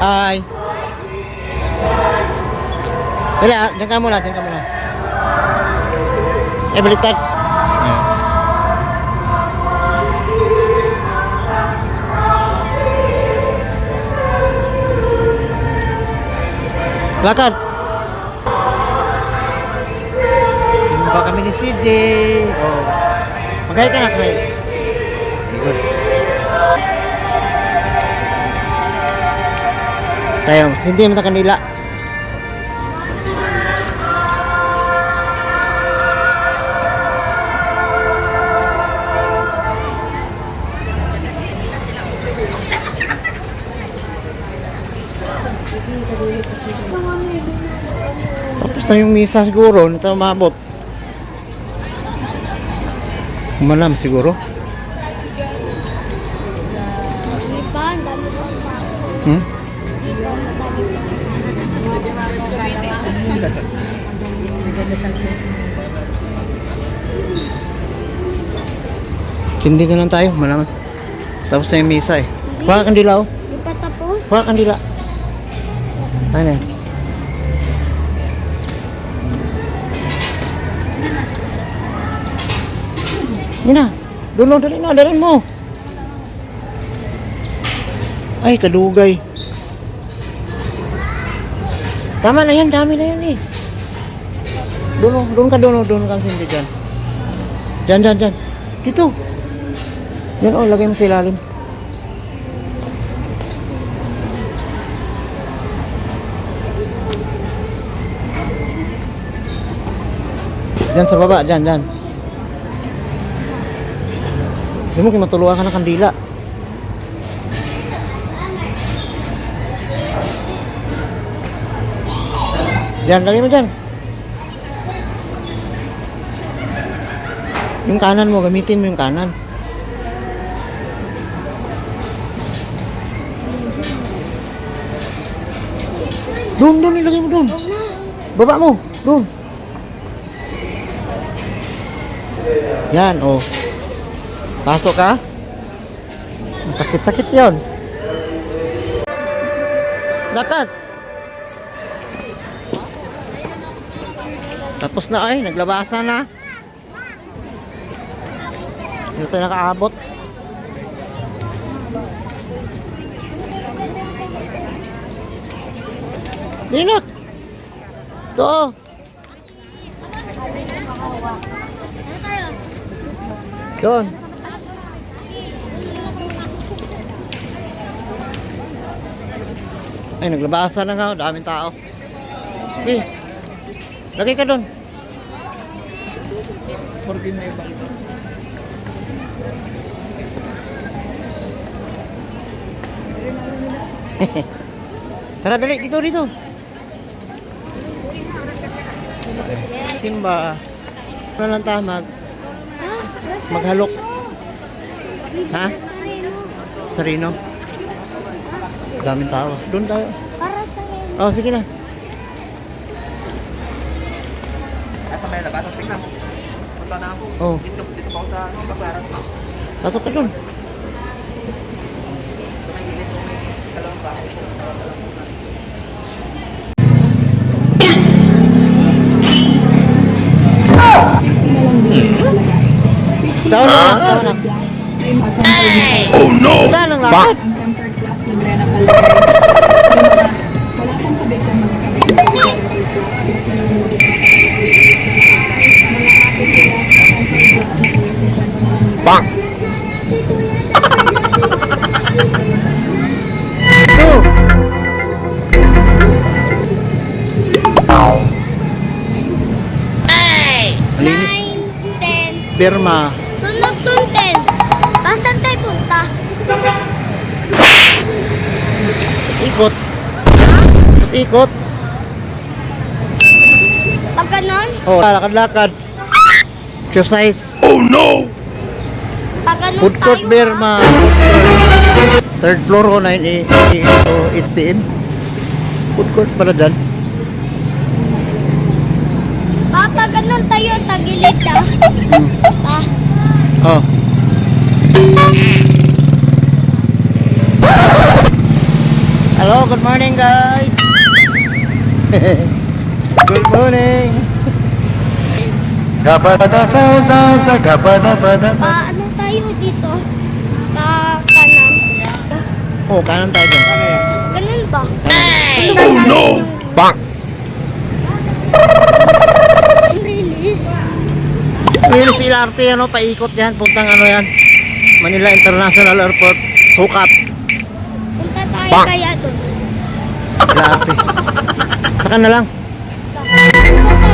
Hi. Dali, dyan ka muna, dyan ka muna. Baliktad. Ayan. Lakad. Simba kami ni CJ. Oh. Magay ka na, magay. Good. Tayo, hindi naman ta kanila. Tapos na yung misa siguro, nito maabot. Malam siguro. Hmm? Sindi na lang tayo, malaman. Tapos na yung misa eh. Kuha kandila oh. Di pa tapos? Kuha kandila. Ano yan? Yan na. Doon, dali na, dalhin mo. Ay, kadugay. Tama na yan, dami na yan eh. Doon ka sindi dyan. Dyan. Dito. Yan oh, lagay mo sa ilalim. Dyan sa baba, dyan. Hindi mo kung matuluan ka ng kandila. Dyan, lagay mo dyan. Yung kanan mo, gamitin mo yung kanan. Doon, ilagay mo doon. Baba mo, doon. Yan, oh. Pasok ka. Sakit-sakit yun. Dapat. Tapos na ay, naglabasan na. Hindi tayo nakaabot. Dinak. Ito. Doon. Ay, naglabasan na nga. Daming tao. Sige. Lagay ka doon. Tara, dali. Dito. Simba. Ano lang tayo maghalok. Ha? Sarino. Daming tao. Doon tayo. Para sa rin. Oh, sige na. Sa may labas, sige na. Punta na ako. Oh. Dito pa ako sa baklaran. Pasok ka doon. Dalawang bahay. Tawa na. Oh no! Wala nang lakad. Bang! Ito! Malinis. 9, 10. Birma. Sunod tong 10. Basan tayo punta? Ikot. Pag ganon? Oh, lakad-lakad. Exercise. Pag ganon Food court tayo, Birma. Food court. Third floor ko 9 a.m. to 8 p.m. Food court pala dyan. pag ganon tayo, tagilid Oh. Hello, good morning guys. Good morning. Ano tayo dito? Kanan. Oh, kanan tayo dyan. Ganun ba? Oh no! Bang! Release. Yung LRT ano, paikot yan, puntang ano yan. Manila International Airport, sukat. Punta tayo Bang! kaya doon. LRT. Saka na lang. Punta tayo